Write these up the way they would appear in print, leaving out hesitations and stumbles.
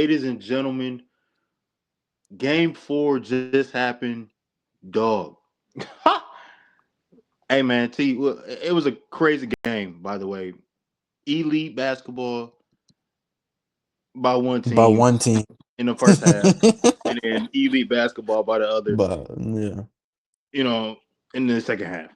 ladies and gentlemen, game 4 just happened. Dog. Hey man, it was a crazy game, by the way. Elite basketball by one By team one team. in the first half, and then elite basketball by the other, But yeah, you know, in the second half.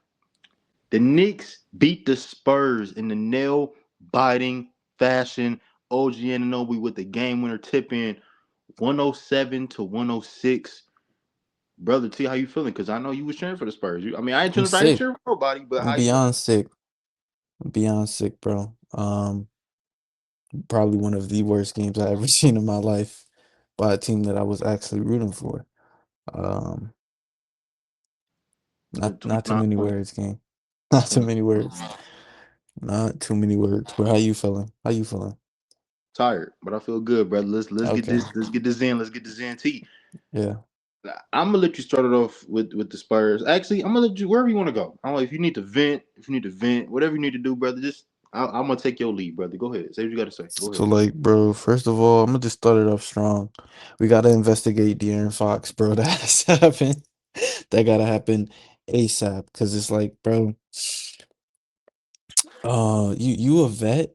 The Knicks beat the Spurs in the nail biting fashion. OG Ananobi with the game winner tip in 107 to 106. Brother T, how you feeling? Because I know you was cheering for the Spurs. I mean, I'm I ain't sick. cheering for nobody, but I'm how you feeling? beyond sick. I'm beyond sick, bro. Probably one of the worst games I ever seen in my life by a team that I was actually rooting for. Um, The not too 29 many points. words, game. Not too many words. Not too many words. But how you feeling? How you feeling? Tired, but I feel good, brother. Okay. Let's get this in. Let's get this in. T. Yeah. I'm gonna let you start it off with the Spurs. Actually, I'm gonna let you wherever you want to go. I don't know if you need to vent, whatever you need to do, brother. I'm gonna take your lead, brother. Go ahead. Say what you got to say. Go So ahead. like, bro, first of all, I'm gonna just start it off strong. We gotta investigate De'Aaron Fox, bro. That has to happen. That gotta happen ASAP. Cause it's like, bro, you a vet,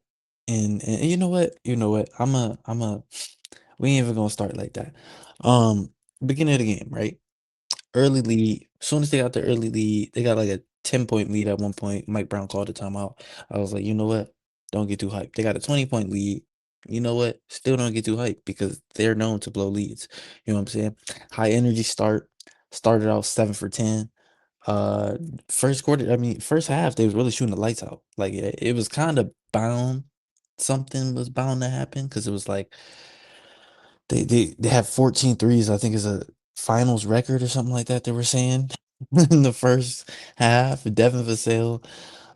and you know what? You know what? I'm a. We ain't even gonna start like that. Um, Beginning of the game, right? Early lead. As soon as they got the early lead, they got like a 10-point lead at one point. Mike Brown called a timeout. I was like, you know what? Don't get too hyped. They got a 20-point lead. You know what? Still don't get too hyped because they're known to blow leads. You know what I'm saying? High energy start. Started out 7 for 10. Uh First quarter, I mean, first half, they was really shooting the lights out. Like it was kind of bound. Something was bound to happen because it was like they have 14 threes, I think is a finals record or something like that they were saying in the first half. Devin Vassell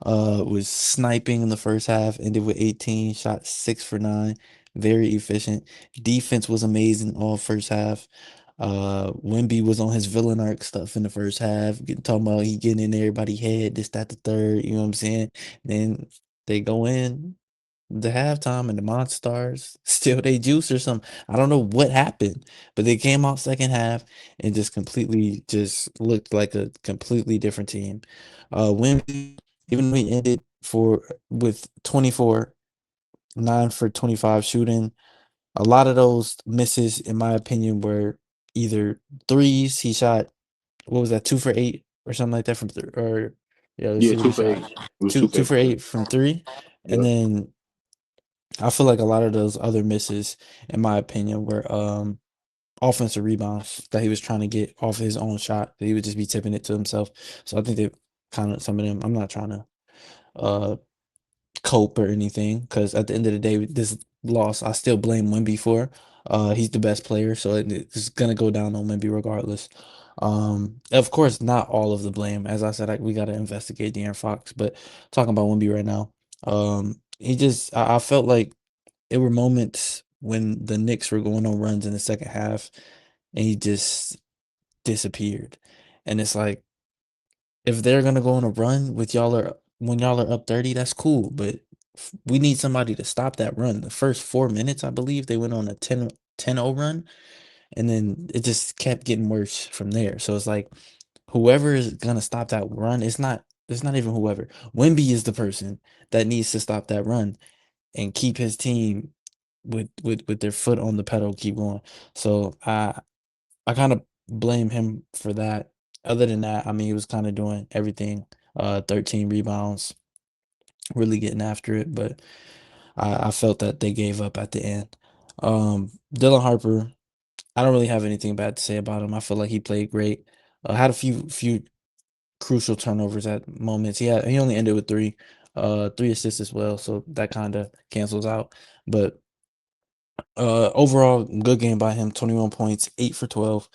was sniping in the first half, ended with 18, shot 6 for 9, very efficient. Defense was amazing all first half. Wimby was on his villain arc stuff in the first half, talking about he getting in everybody head, this, that, the third, you know what I'm saying? Then they go in the halftime and the Monstars still they juice or something. I don't know what happened, but they came out second half and just completely just looked like a completely different team. Wimby, even though he ended for with 24, 9 for 25 shooting, a lot of those misses, in my opinion, were either threes. He shot, what was that, 2 for 8 or something like that from or yeah, let's Yeah, see what two he for eight. shot. It was Two two for two eight for from three. eight from three. And Yep. then I feel like a lot of those other misses, in my opinion, were offensive rebounds that he was trying to get off his own shot. That he would just be tipping it to himself. So I think they kind of some of them. I'm not trying to uh cope or anything because at the end of the day, this loss I still blame Wimby for. He's the best player, so it's gonna go down on Wimby regardless. Of course, not all of the blame. As I said, we gotta investigate De'Aaron Fox, but talking about Wimby right now, he just I felt like there were moments when the Knicks were going on runs in the second half, and he just disappeared. And it's like, if they're gonna go on a run with y'all are when y'all are up 30, that's cool. But we need somebody to stop that run. The first 4 minutes, I believe, they went on a 10-0 run, and then it just kept getting worse from there. So it's like whoever is gonna stop that run, it's not even whoever. Wimby is the person that needs to stop that run and keep his team with their foot on the pedal, keep going. So I kind of blame him for that. Other than that, I mean, he was kind of doing everything. 13 rebounds, really getting after it, but I felt that they gave up at the end. Dylan Harper, I don't really have anything bad to say about him. I feel like he played great. Had a few crucial turnovers at moments. He only ended with three assists as well, so that kind of cancels out. But overall, good game by him. 21 points, 8 for 12.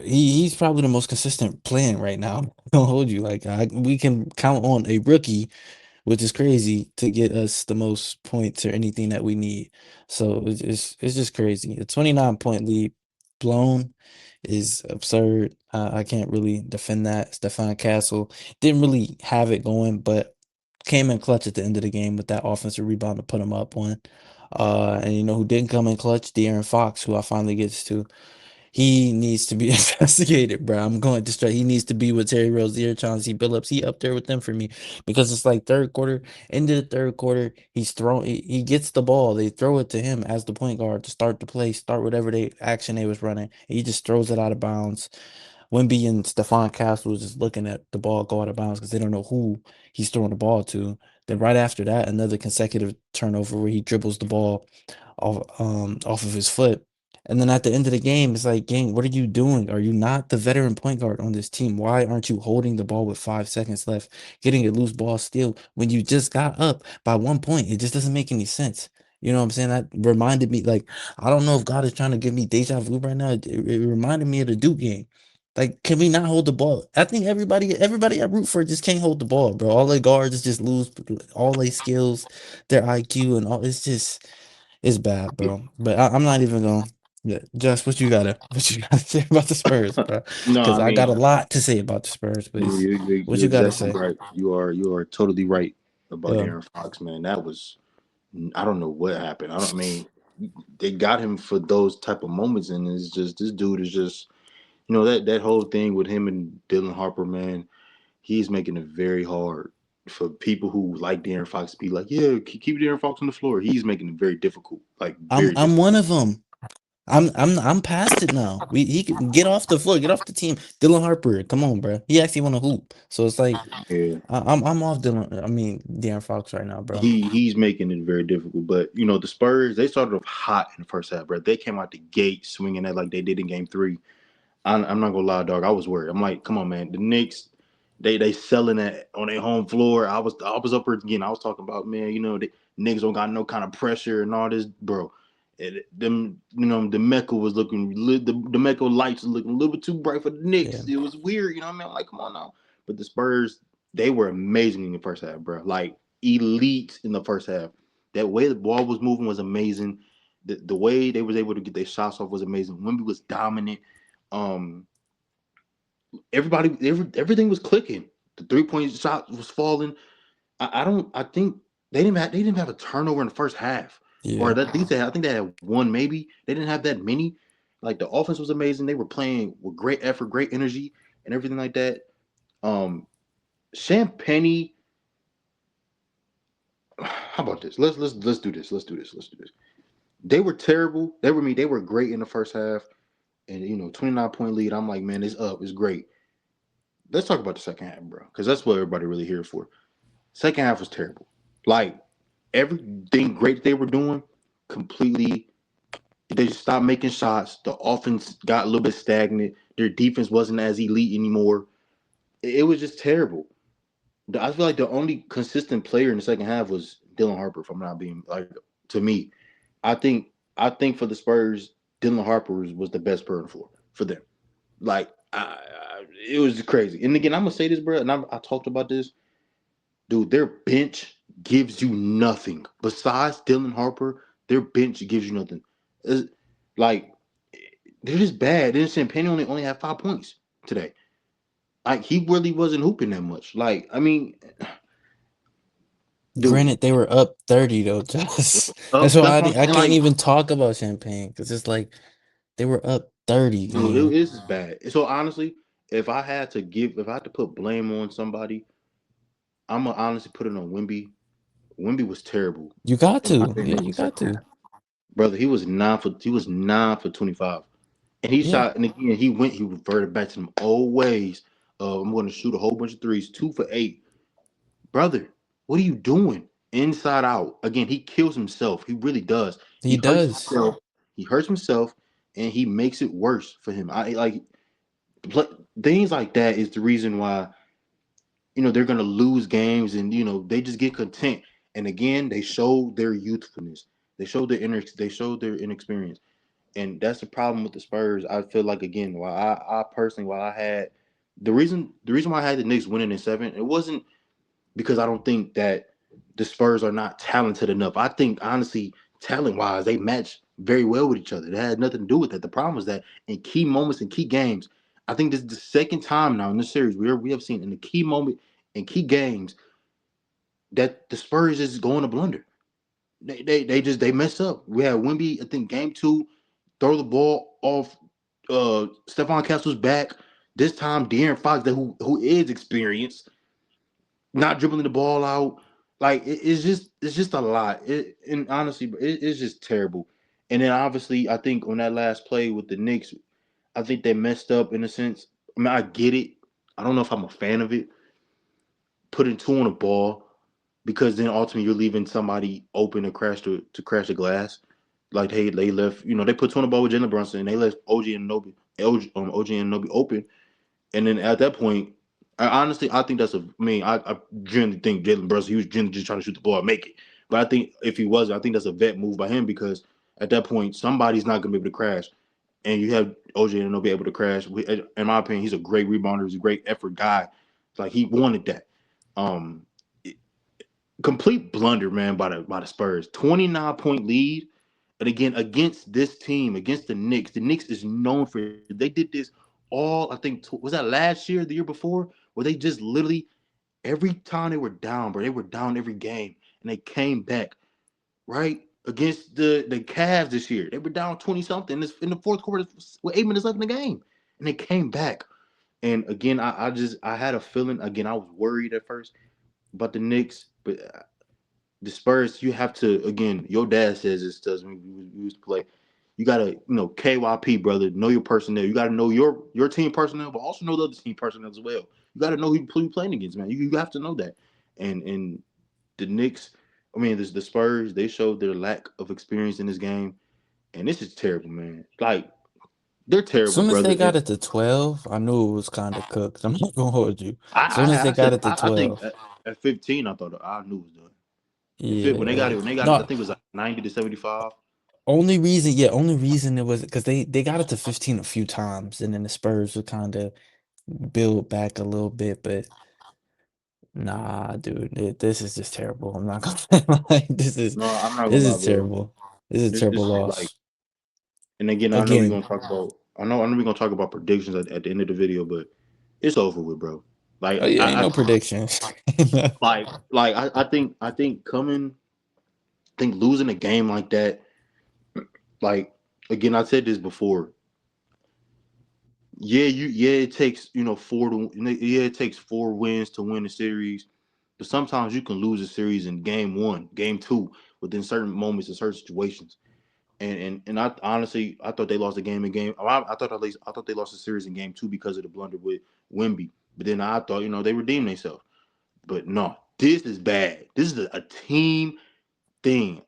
He's probably the most consistent playing right now. Don't hold you like we can count on a rookie, which is crazy, to get us the most points or anything that we need. So it's just crazy. A 29-point lead blown is absurd. I can't really defend that. Stefan Castle didn't really have it going, but came in clutch at the end of the game with that offensive rebound to put him up one. And you know who didn't come in clutch? De'Aaron Fox, who I finally gets to. He needs to be investigated, bro. I'm going to straight. He needs to be with Terry Rozier, Chauncey Billups. He up there with them for me because it's like third quarter, into the third quarter, he's thrown. He gets the ball. They throw it to him as the point guard to start the play, start whatever they action they was running. He just throws it out of bounds. Wimby and Stephon Castle was just looking at the ball go out of bounds because they don't know who he's throwing the ball to. Then right after that, another consecutive turnover where he dribbles the ball off of his foot. And then at the end of the game, it's like, gang, what are you doing? Are you not the veteran point guard on this team? Why aren't you holding the ball with 5 seconds left, getting a loose ball steal when you just got up by 1 point? It just doesn't make any sense. You know what I'm saying? That reminded me, like, I don't know if God is trying to give me deja vu right now. It reminded me of the Duke game. Like, can we not hold the ball? I think everybody I root for just can't hold the ball, bro. All their guards just lose all their skills, their IQ, and all. It's bad, bro. But I'm not even gonna. Yeah, Just what you gotta say about the Spurs, bro? No, Because I I got mean a lot to say about the Spurs, but what you're you gotta exactly say? right. You are totally right about Yeah, Aaron Fox, man. That was I don't know what happened. I don't I mean they got him for those type of moments, and it's just this dude is just that whole thing with him and Dylan Harper, man. He's making it very hard for people who like Darren Fox to be like, yeah, keep Darren Fox on the floor. He's making it very difficult, like very I'm difficult. one of them. I'm past it now. He can get off the floor, get off the team. Dylan Harper, come on, bro. He actually want to hoop, so it's like Yeah, I'm off Dylan. I mean, De'Aaron Fox right now, bro. he's making it very difficult. But the Spurs, they started off hot in the first half, bro. They came out the gate swinging that like they did in Game 3. I'm not gonna lie, dog. I was worried. I'm like, come on, man. The Knicks, they selling that on their home floor. I was up again. I was talking about, man. The Knicks don't got no kind of pressure and all this, bro. Them, the Mecca was looking, the Mecca lights was looking a little bit too bright for the Yeah, Knicks. It was weird, you know what I mean? I'm like, come on now. But the Spurs, they were amazing in the first half, bro. Like elite in the first half. That way the ball was moving was amazing. The way they was able to get their shots off was amazing. Wemby was dominant. Um, everything was clicking. The 3 point shot was falling. I don't. I think they didn't have a turnover in the first half, or yeah. that I think they had one maybe. They didn't have that many. Like the offense was amazing. They were playing with great effort, great energy, and everything like that. Um, Champagne. How about this? Let's do this. Let's do this. Let's do this. They were terrible. They were great in the first half, and 29-point lead. I'm like, man, it's up. It's great. Let's talk about the second half, bro, because that's what everybody really here for. Second half was terrible. Like everything great they were doing, completely. They just stopped making shots. The offense got a little bit stagnant. Their defense wasn't as elite anymore. It was just terrible. I feel like the only consistent player in the second half was Dylan Harper. If I'm not being like to me, I think for the Spurs, Dylan Harper was the best player on the floor for them. Like it was crazy. And again, I'm gonna say this, bro. And I talked about this. Dude, their bench gives you nothing. Besides Dylan Harper, their bench gives you nothing. It's, like they're just bad. Then Champagne only had 5 points today. Like he really wasn't hooping that much. Like I mean, dude, Granted, they were up 30 though. Just that's up. why That's what I'm I saying. can't Like, even talk about Champagne because it's like they were up 30, dude, gang. it is bad. So honestly, if I had to put blame on somebody, I'm gonna honestly put it on Wimby. Wimby was terrible You got in my to, yeah, opinion in you the got second to, half. Brother, he was 9 for 25. And he yeah. shot, and again, he reverted back to them old ways. I'm going to shoot a whole bunch of threes, 2 for 8. Brother, what are you doing? Inside out. Again, he kills himself. He really does. He He hurts does. himself. He hurts himself, and he makes it worse for him. I like things like that is the reason why they're going to lose games, and they just get content. And again, they show their youthfulness. They show their inexperience. And that's the problem with the Spurs. I feel like again, while I personally, while I had the reason why I had the Knicks winning in 7, it wasn't because I don't think that the Spurs are not talented enough. I think honestly, talent wise, they match very well with each other. It had nothing to do with that. The problem is that in key moments in key games, I think this is the second time now in this series we have seen in the key moment in key games that the Spurs is going to blunder. they messed up. We had Wimby, I think game two, throw the ball off Stephon Castle's back. This time De'Aaron Fox, who is experienced, not dribbling the ball out. Like it's just a lot. And honestly, it's just terrible. And then obviously, I think on that last play with the Knicks, I think they messed up in a sense. I mean, I get it. I don't know if I'm a fan of it. Putting two on the ball because then ultimately you're leaving somebody open to crash the glass. Like they left, they put two on the ball with Jalen Brunson and they left OG and Nobi open. And then at that point, I think that's I generally think Jalen Brunson, he was generally just trying to shoot the ball and make it. But I think if he was, I think that's a vet move by him because at that point, somebody's not going to be able to crash. And you have OJ and be able to crash. In my opinion, he's a great rebounder. He's a great effort guy. Like he wanted that. Um, Complete blunder, man, by the Spurs. 29-point lead. And again, against this team, against the Knicks, the Knicks is known for they did this all. I think was that last year, the year before, where they just literally every time they were down, bro, they were down every game, and they came back right against the Cavs this year. They were down 20 something in the fourth quarter with 8 minutes left in the game, and they came back. And again, I had a feeling. Again, I was worried at first about the Knicks, but the Spurs, you have to again. Your dad says this to us when we used to play. You gotta, KYP, brother. Know your personnel. You gotta know your team personnel, but also know the other team personnel as well. You gotta know who you playing against, man. You have to know that. And the Knicks, the Spurs, they showed their lack of experience in this game, and this is terrible, man. Like they're terrible, Soon as they brother. got And it to 12, I knew it was kind of cooked. I'm not gonna hold you. Soon as I they got said it to I think 12, at 15, I thought I knew it was done. When they got yeah. it, I No, think it was like 90-75. only reason it was because they got it to 15 a few times, and then the Spurs would kind of build back a little bit, but nah, dude, this is just terrible. I'm not gonna like No, I'm not gonna this lie, is bro. terrible. This is a terrible It's like, loss. and again, I know we're Again, gonna talk about. I know we're gonna talk about predictions at the end of the video, but it's over with, bro. Like oh yeah, ain't I no predictions. I think I think losing a game like that, like again, I said this before. It takes it takes 4 wins to win a series, but sometimes you can lose a series in game one, game two, within certain moments and certain situations. And I honestly I thought they lost the game in game. I thought at least I thought they lost the series in game two because of the blunder with Wimby. But then I thought they redeemed themselves. But no, this is bad. This is a team thing.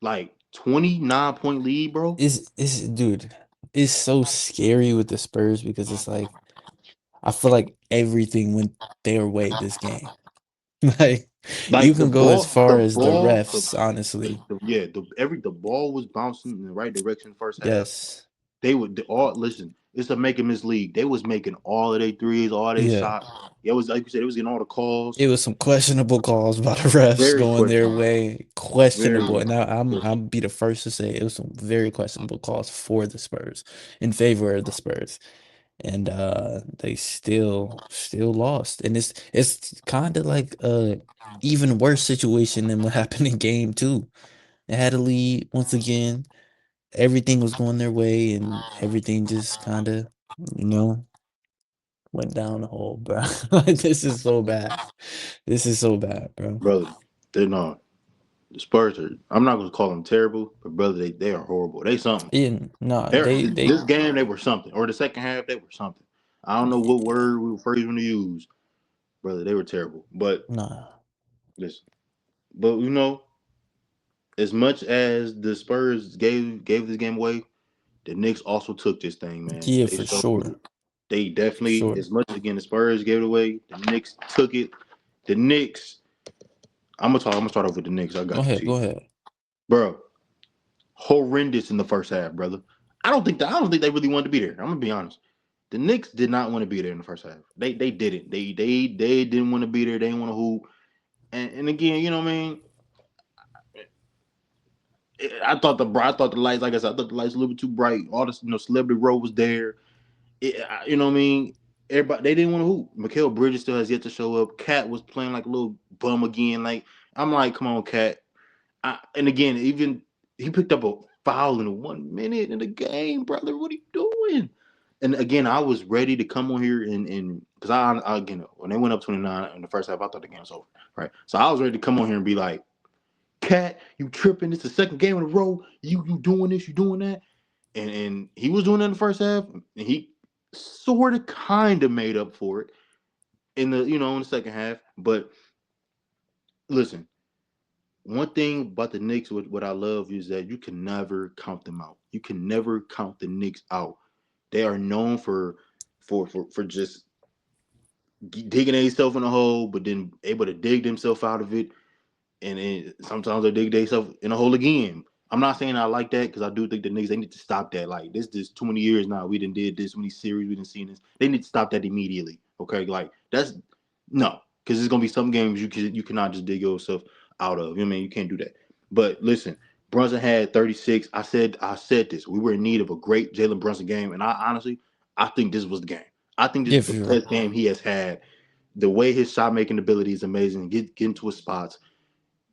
Like 29-point lead, bro. It's dude, it's so scary with the Spurs because it's like I feel like everything went their way this game. Like you Like can go as the far as the ball, refs, honestly. the ball was bouncing in the right direction first half. Yes. They would all listen. It's a make and miss league. They was making all of their threes, all their Yeah. shots. It was like you said, it was getting all the calls. It was some questionable calls by the refs Very going their questionable. way. Very Questionable. And I'll questionable. be the first to say it was some very questionable calls for the Spurs in favor of the Spurs. And they still lost. And it's kind of like a even worse situation than what happened in game two. They had a lead once again. Everything was going their way and everything just kind of, you know, went down the hole, bro. Like this is so bad. This is so bad, bro. Brother, they're not. The Spurs are. I'm not gonna call them terrible, but brother, they are horrible. They something. Yeah, no, They're, they this game they were something, or the second half they were something. I don't know what word we phrase to use, brother. They were terrible. But nah. listen, but as much as the Spurs gave this game away, the Knicks also took this thing, man. Yeah, They for showed sure. they For definitely sure. as much as again the Spurs gave it away, the Knicks took it. The Knicks. I'm gonna start off with the Knicks. I Go got you, ahead, go T. ahead. Bro, horrendous in the first half, brother. I don't think they really wanted to be there. I'm gonna be honest. The Knicks did not want to be there in the first half. They didn't. They didn't want to be there. They didn't want to hoop. And again, you know what I mean. I thought the lights, like I said, I thought the lights a little bit too bright. All this, Celebrity Row was there. You know what I mean. Everybody they didn't want to hoop. Mikal Bridges still has yet to show up. Cat was playing like a little bum again. Like I'm like, come on, Cat. And again, even he picked up a foul in 1 minute in the game, brother. What are you doing? And again, I was ready to come on here and because I again when they went up 29 in the first half, I thought the game was over, right? So I was ready to come on here and be like, "Cat, you tripping? It's the second game in a row. You doing this? You doing that?" And he was doing that in the first half, and he sort of kind of made up for it in the in the second half. But listen, one thing about the Knicks, what I love is that you can never count them out. You can never count the Knicks out. They are known for just digging themselves in a hole, but then able to dig themselves out of it and sometimes they dig themselves in a hole again. I'm not saying I like that because I do think the Knicks they need to stop that. Like this too many years now. We didn't did this many series. We didn't see this. They need to stop that immediately. Okay, like that's no, because there's gonna be some games you cannot just dig yourself out of. You know what I mean? You can't do that. But listen, Brunson had 36. I said this. We were in need of a great Jalen Brunson game, and I honestly I think this was the game. I think this Yeah, is for the sure. best game he has had. The way his shot making ability is amazing. Get into his spots,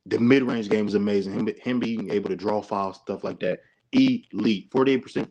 the mid range game is amazing. Him being able to draw fouls, stuff like that. Elite. 48%.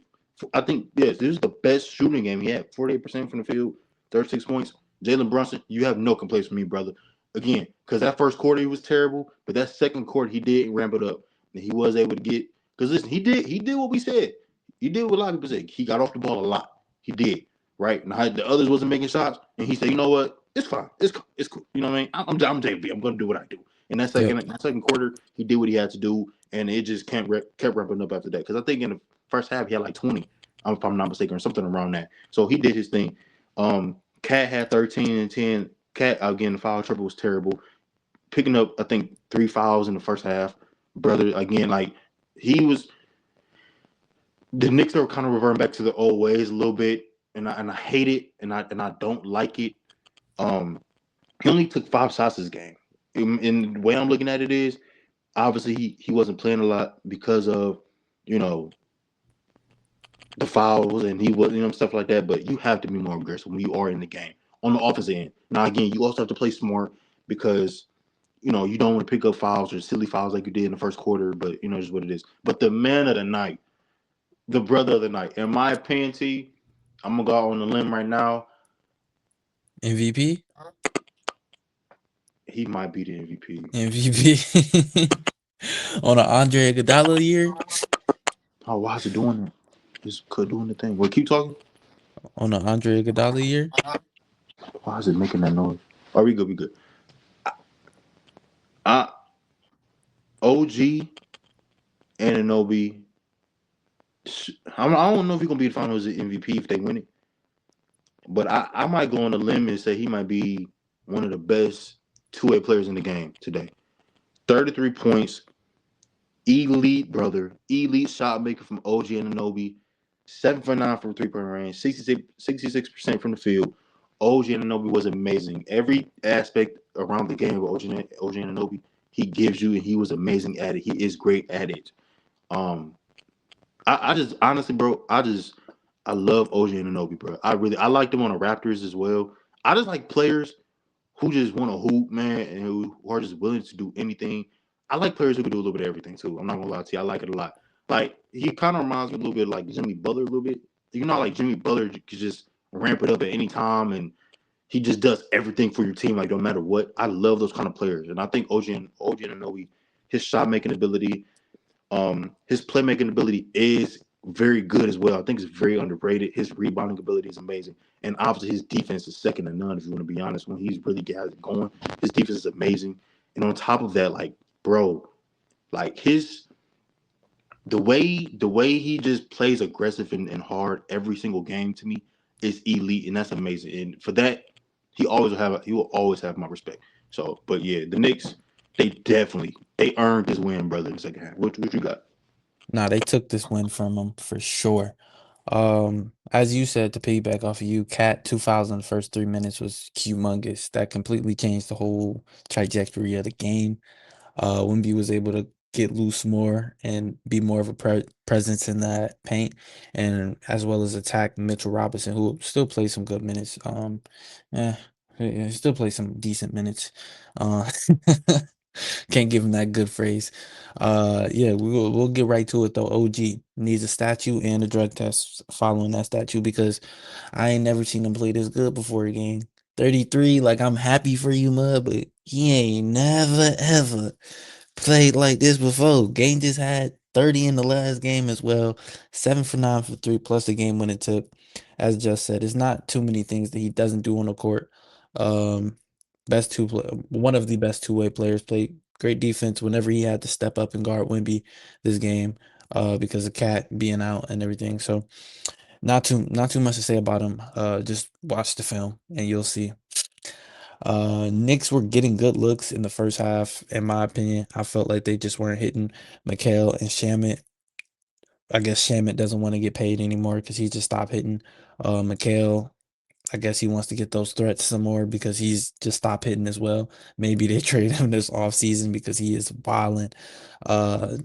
I think, yes, this is the best shooting game he had. 48% from the field, 36 points. Jalen Brunson, you have no complaints from me, brother. Again, because that first quarter he was terrible, but that second quarter he did ramp it up. And he was able to get, because listen, he did what we said. He did what a lot of people said. He got off the ball a lot. He did. Right? And the others wasn't making shots. And he said, you know what? It's fine. It's cool. You know what I mean? I'm JB. I'm going to do what I do. In Yep. that second quarter, he did what he had to do, and it just kept ramping up after that. Because I think in the first half he had like 20, if I'm not mistaken, or something around that. So he did his thing. Cat had 13 and 10. Cat again, the foul trouble was terrible. Picking up, I think 3 fouls in the first half. Brother, again, like he was. The Knicks are kind of reverting back to the old ways a little bit, and I hate it, and I don't like it. Um, he only took 5 shots this game. And the way I'm looking at it is obviously he wasn't playing a lot because of you know the fouls and he was stuff like that. But you have to be more aggressive when you are in the game on the offensive end. Now again, you also have to play smart because you don't want to pick up fouls or silly fouls like you did in the first quarter. But just what it is. But the man of the night, the brother of the night, in my opinion, T, I'm gonna go out on a limb right now. MVP? He might be the MVP. MVP. On an Andre Iguodala year? Oh, why is it doing that? Just could doing the thing. Well, keep talking. On an Andre Iguodala year? Why is it making that noise? Are we good? We good. I OG Ananobi. I don't know if he's gonna be the finals MVP if they win it, but I might go on a limb and say he might be one of the best two-way players in the game today. 33 points, elite brother, elite shot maker from OG Ananobi, 7 for 9 from 3-point range, 66% from the field. OG Ananobi was amazing. Every aspect around the game of OG Ananobi, he gives you, and he was amazing at it. He is great at it. Um, I just honestly, bro, I love OG Ananobi, bro. I like them on the Raptors as well. I just like players who just want to hoop, man, and who are just willing to do anything. I like players who can do a little bit of everything too. I'm not gonna lie to you, I like it a lot. Like he kind of reminds me a little bit like Jimmy Butler a little bit. Like Jimmy Butler could just ramp it up at any time, and he just does everything for your team, like no matter what. I love those kind of players, and I think OG Ananobi, his shot making ability, his playmaking ability is very good as well. I think it's very underrated. His rebounding ability is amazing, and obviously his defense is second to none. If you want to be honest, when he's really got it going, his defense is amazing. And on top of that, like bro, like the way he just plays aggressive and hard every single game to me is elite, and that's amazing. And for that, he will always have my respect. So, but yeah, the Knicks, they earned this win, brother. In the second half, what you got? Nah, they took this win from him for sure. As you said, to piggyback off of you, Cat 2000, the first 3 minutes was humongous. That completely changed the whole trajectory of the game. Wimby was able to get loose more and be more of a presence in that paint, and as well as attack Mitchell Robinson, who still plays some good minutes. Yeah, he still plays some decent minutes. Uh, Can't give him that good phrase. Yeah, we'll get right to it though. OG needs a statue and a drug test following that statue because I ain't never seen him play this good before a game. 33, like I'm happy for you, mud, but he ain't never ever played like this before. Game just had 30 in the last game as well. 7 for 9 for three plus the game winning tip. As just said, it's not too many things that he doesn't do on the court. Um, one of the best two-way players, played great defense whenever he had to step up and guard Wimby this game, because of Cat being out and everything. So not too much to say about him. Just watch the film and you'll see. Knicks were getting good looks in the first half, in my opinion. I felt like they just weren't hitting Mikhail and Shamit. I guess Shamit doesn't want to get paid anymore because he just stopped hitting. Mikhail, I guess he wants to get those threats some more because he's just stopped hitting as well. Maybe they trade him this offseason because he is wilding. Uh,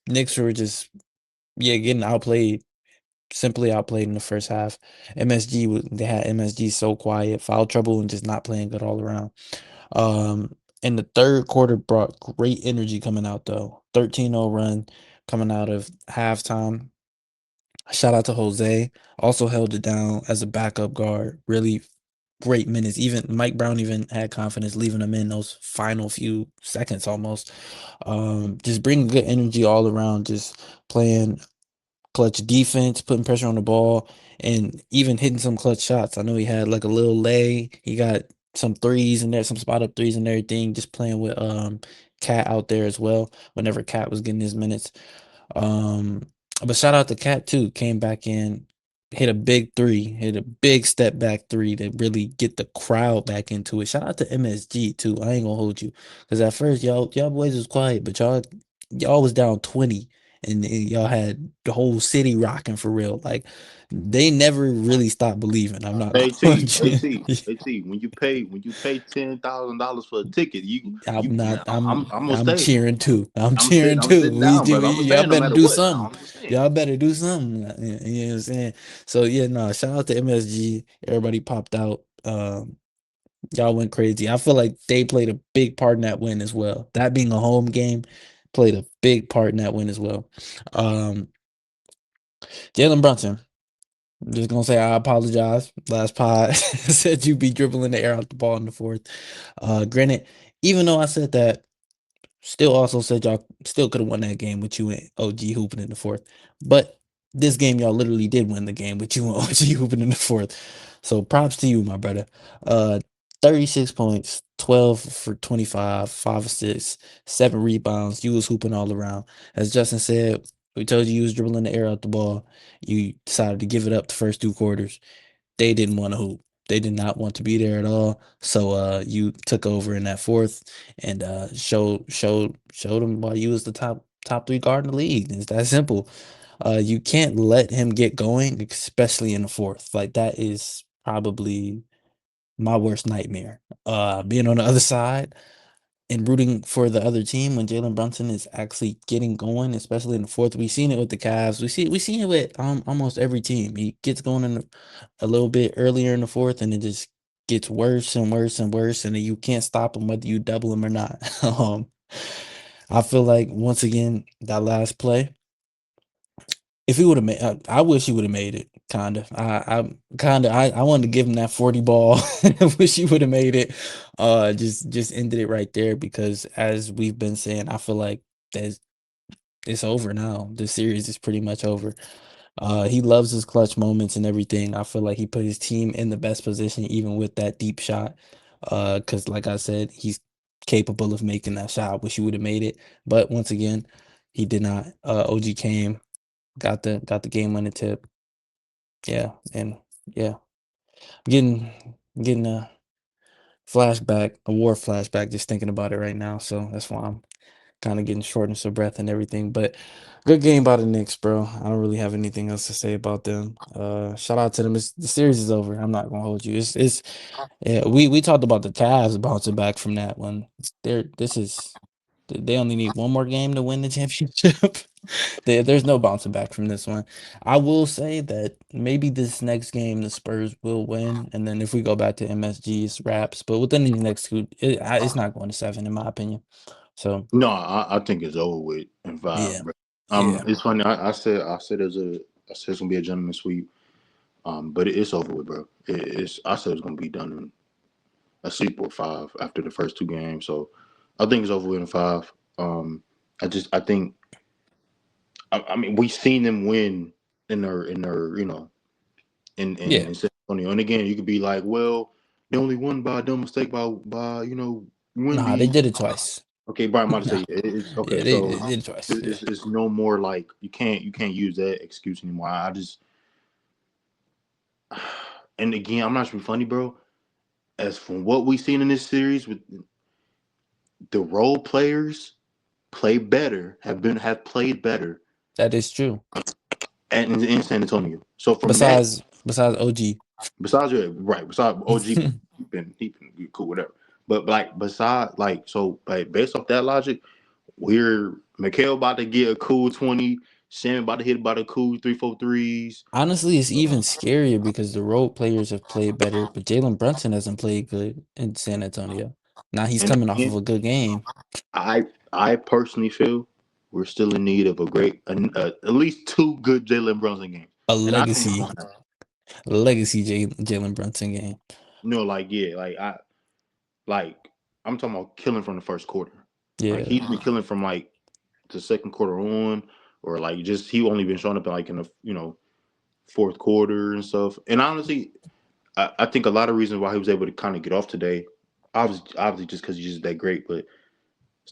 Knicks were just, yeah, getting outplayed, simply outplayed in the first half. They had MSG so quiet, foul trouble, and just not playing good all around. And the third quarter brought great energy coming out though. 13-0 run coming out of halftime. Shout out to Jose. Also held it down as a backup guard. Really great minutes. Even Mike Brown even had confidence leaving him in those final few seconds almost. Just bringing good energy all around, just playing clutch defense, putting pressure on the ball, and even hitting some clutch shots. I know he had like a little lay. He got some threes in there, some spot up threes and everything. Just playing with Cat out there as well. Whenever Cat was getting his minutes, um, but shout out to Cat too. Came back in, hit a big three, hit a big step back three to really get the crowd back into it. Shout out to MSG too. I ain't gonna hold you because at first y'all boys was quiet, but y'all was down 20 and y'all had the whole city rocking for real. Like they never really stopped believing. I'm not Hey going T, hey to. T, hey T. When you pay $10,000 for a ticket, I'm yeah, not. I'm gonna I'm stay. cheering too. I'm I'm cheering sitting I'm too. sitting down, brother. I'm Y'all staying no better matter do what. No, something. I'm just saying. Y'all better do something. You know what I'm saying? So yeah, no. Shout out to MSG. Everybody popped out. Y'all went crazy. I feel like they played a big part in that win as well. That being a home game played a big part in that win as well. Um, Jalen Brunson. I'm just gonna say I apologize. Last pod said you be dribbling the air out the ball in the fourth. Granted, even though I said that, still also said y'all still could have won that game with you and OG hooping in the fourth. But this game, y'all literally did win the game with you and OG hooping in the fourth. So props to you, my brother. Uh 36 points, 12 for 25, 5 assists, 7 rebounds. You was hooping all around. As Justin said, we told you was dribbling the air out the ball. You decided to give it up the first 2 quarters. They didn't want to hoop. They did not want to be there at all. So you took over in that fourth and showed them why you was the top three guard in the league. It's that simple. You can't let him get going, especially in the fourth. Like that is probably my worst nightmare. Being on the other side and rooting for the other team when Jalen Brunson is actually getting going, especially in the fourth. We've seen it with the Cavs. We seen it with almost every team. He gets going a little bit earlier in the fourth, and it just gets worse and worse and worse, and then you can't stop him whether you double him or not. I feel like once again that last play, if he would have made, I wish he would have made it. Kind of, I wanted to give him that 40 ball. I wish he would have made it. Just ended it right there because as we've been saying, I feel like there's it's over now. The series is pretty much over. He loves his clutch moments and everything. I feel like he put his team in the best position, even with that deep shot. Because like I said, he's capable of making that shot. I wish he would have made it, but once again, he did not. OG came, got the game winning tip. Yeah, and yeah, getting a flashback, a war flashback, just thinking about it right now. So that's why I'm kind of getting shortness of breath and everything. But good game by the Knicks, bro. I don't really have anything else to say about them. Shout out to them. The series is over. I'm not gonna hold you. It's yeah. We talked about the Cavs bouncing back from that one. This is they only need one more game to win the championship. There's no bouncing back from this one. I will say that maybe this next game the Spurs will win, and then if we go back to MSG, it's wraps. But within these next two, it's not going to 7 in my opinion. So No, I think it's over with in 5, yeah, bro. yeah, It's funny. I said it's gonna be a gentleman sweep. But it's over with, bro. I said it's gonna be done in a sweep or 5 after the first 2 games. So I think it's over with in 5. Um, I think I mean we've seen them win in their yeah. in San Antonio. And again, you could be like, well, they only won by a dumb mistake by Nah, they Wimby. did it twice. Okay, Brian, I'm about to Nah, say it's yeah, okay. they So did it twice. Yeah, it's no more like you can't use that excuse anymore. I just and again, I'm not trying to be funny, bro. As from what we've seen in this series, with the role players play better, have played better that is true. in San Antonio. So from that, Besides OG, besides right, besides OG, he been cool, whatever. But like besides like so like based off that logic, we're Mikhail about to get a cool 20, Sam about to hit about a cool 3 4 threes. honestly, it's even scarier because the role players have played better, but Jalen Brunson hasn't played good in San Antonio. Now he's And coming off of again, a good game, I personally feel we're still in need of at least 2 good Jalen Brunson games. a And I think legacy, Jalen Brunson game. like yeah, like I'm talking about killing from the first quarter. Like Yeah, he's been killing from like the second quarter on, or like just he only been showing up like in the fourth quarter and stuff. And honestly, I think a lot of reasons why he was able to kind of get off today, obviously just because he's just that great. But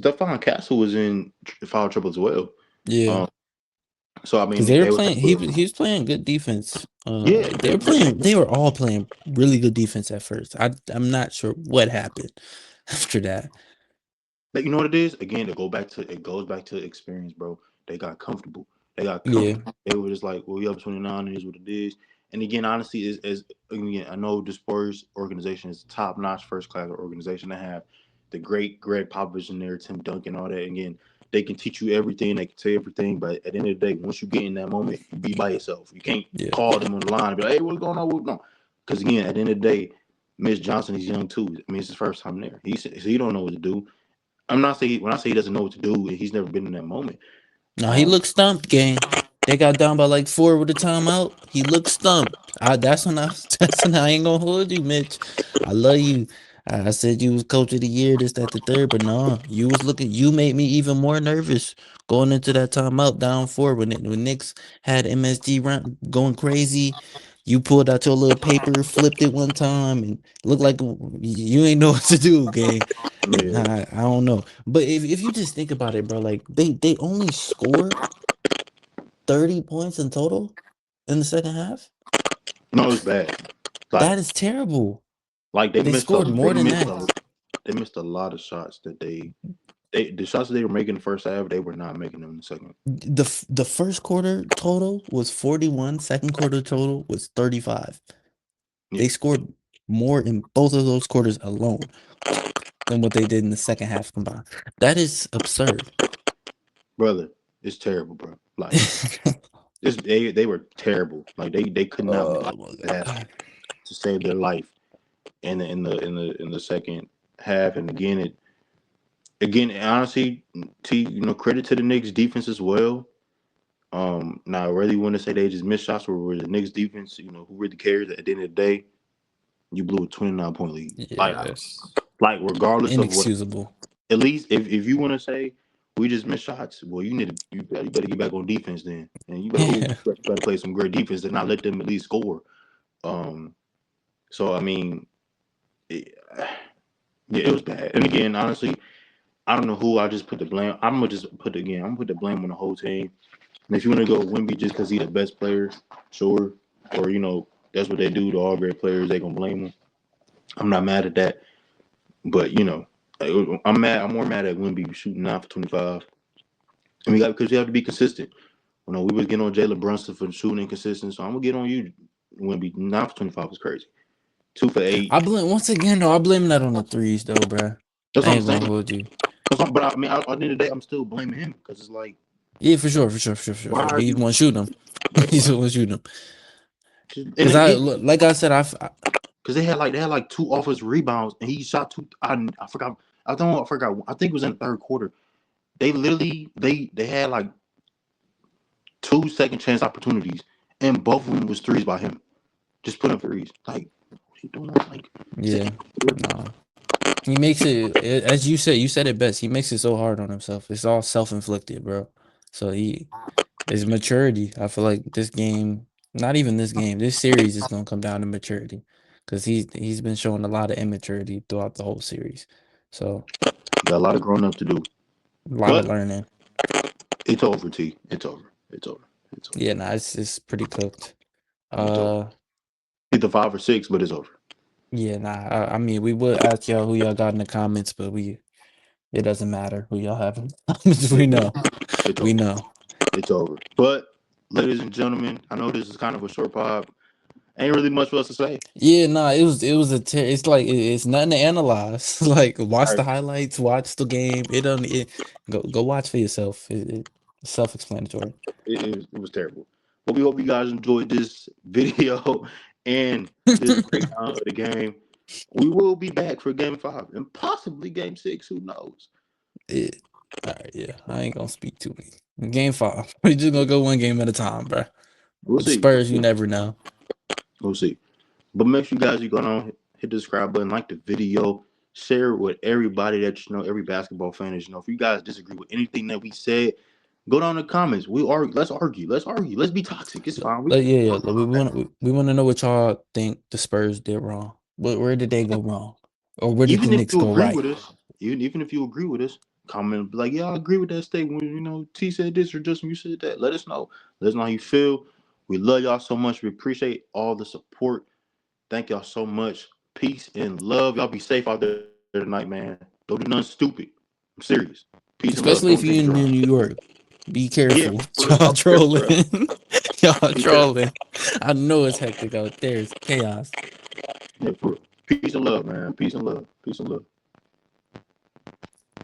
Stephon Castle was in foul trouble as well. yeah. Um, so I Because mean they were they was playing, able to, he was playing good defense. yeah, They were all playing really good defense at first. I'm not sure what happened after that. But you know what it is? Again, it goes back to experience, bro. They got comfortable. They got Yeah, comfortable. They were just like, well, we up 29, it is what it is. And again, honestly, is again, I know the Spurs organization is top notch, first class organization. They have the great Greg Popovich in there, Tim Duncan, all that. Again, they can teach you everything, they can tell you everything, but at the end of the day, once you get in that moment, you be by yourself. You can't yeah. call them on the line and be like, hey, what's going on? What's going on? Because again, at the end of the day, Mitch Johnson is young too. I mean, it's his first time there. He don't know what to do. I'm not saying when I say he doesn't know what to do, he's never been in that moment. No, he Um, looked stumped, gang. They got down by like 4 with a timeout. He looked stumped. That's when I that's when I ain't gonna hold you, Mitch. I love you. I said you was coach of the year, this, that, the third, but no, you made me even more nervous going into that timeout down 4 when Knicks had MSG run, going crazy. You pulled out your little paper, flipped it one time, and looked like you ain't know what to do, gang. yeah, I don't know. But if you just think about it, bro, like they only scored 30 points in total in the second half. no, it was bad. Like, That is terrible. like they They missed a scored they more than missed that. a they missed a lot of shots that the shots that they were making in the first half they were not making them in the second. The first quarter total was 41, second quarter total was 35. Yeah, They scored more in both of those quarters alone than what they did in the second half combined. That is absurd. brother, it's terrible, bro. Like they were terrible. Like they could not block Oh my the basket god. to save their life in the second half. And again, honestly, credit to the Knicks defense as well. Now I really want to say they just missed shots where the Knicks defense, who really cares at the end of the day, you blew a 29-point lead. Yes. Like regardless of what, Inexcusable. at least if you want to say we just missed shots, well, you better get back on defense then, and you better play some great defense and not let them at least score. Um, so I mean, yeah, it was bad. And again, honestly, I don't know who I just put the blame. I'm gonna put the blame on the whole team. And if you want to go with Wimby just because he's the best player, sure. Or that's what they do to all great players. They gonna blame him. I'm not mad at that, but I'm mad. I'm more mad at Wimby shooting 9 for 25. And because you have to be consistent. We was getting on Jalen Brunson for shooting inconsistent, so I'm gonna get on you. Wimby 9 for 25 was crazy. 2 for 8. I blame once again though, I blame that on the threes though, bruh. That's I what I'm ain't saying. gonna hold you. But I mean, at the end of the day, I'm still blaming him because it's like, Yeah, for sure, for sure, for sure, for why sure. are He's you? the one shooting them. He's the one shooting them. And Cause again, like I said, because they had like 2 offensive rebounds, and he shot two. I forgot. I forgot. I think it was in the third quarter. They literally they had like 2 second chance opportunities, and both of them was threes by him. Just put up threes. Like, what are you doing? Like, Yeah, second. no. He makes it as you said it best. He makes it so hard on himself. It's all self-inflicted, bro. So his maturity. I feel like this game, not even this game, this series is gonna come down to maturity, because he's been showing a lot of immaturity throughout the whole series. So Got a lot of growing up to do, a lot of but learning. it's over. T. It's over. It's over. It's over. Yeah, nah, it's pretty cooked. It's over. Uh, Either 5 or 6, but it's over. yeah, nah. I mean, we would ask y'all who y'all got in the comments, but it doesn't matter who y'all have in the comments. We It's over. know, It's we over. know. It's over. But, ladies and gentlemen, I know this is kind of a short pod. Ain't really much for us to say. Yeah, nah, it's like it's nothing to analyze. Like, watch All the right. highlights, watch the game. It don't go watch for yourself. It's self-explanatory. It was terrible. But we hope you guys enjoyed this video and this breakdown of the game. We will be back for game 5 and possibly game 6. Who knows? It, all right, yeah. I ain't gonna speak too many. Game 5. We just gonna go one game at a time, bro. We'll With the see. Spurs, you never know. We'll see. But make sure you guys, you go on, hit the subscribe button, like the video, share it with everybody that you know, every basketball fan is. You know, if you guys disagree with anything that we said, go down in the comments. We argue. Let's argue. Let's argue. Let's be toxic. It's fine. We Yeah. We want to know what y'all think the Spurs did wrong. Where did they go wrong, or where did the even if Knicks you go agree right? with us, even if you agree with us, comment and be like, yeah, I agree with that statement. You know, T said this or Justin, you said that. Let us know. Let us know how you feel. We love y'all so much. We appreciate all the support. Thank y'all so much. Peace and love. Y'all be safe out there tonight, man. Don't do nothing stupid. I'm serious. Peace and love. Don't Especially drink if and you're in drive. New York. Be Yeah, careful. for real. Y'all Y'all be careful, trolling. bro. Y'all Be careful. trolling. I know it's hectic out there. It's chaos. Yeah, for real. Peace and love, man. Peace and love. Peace and love.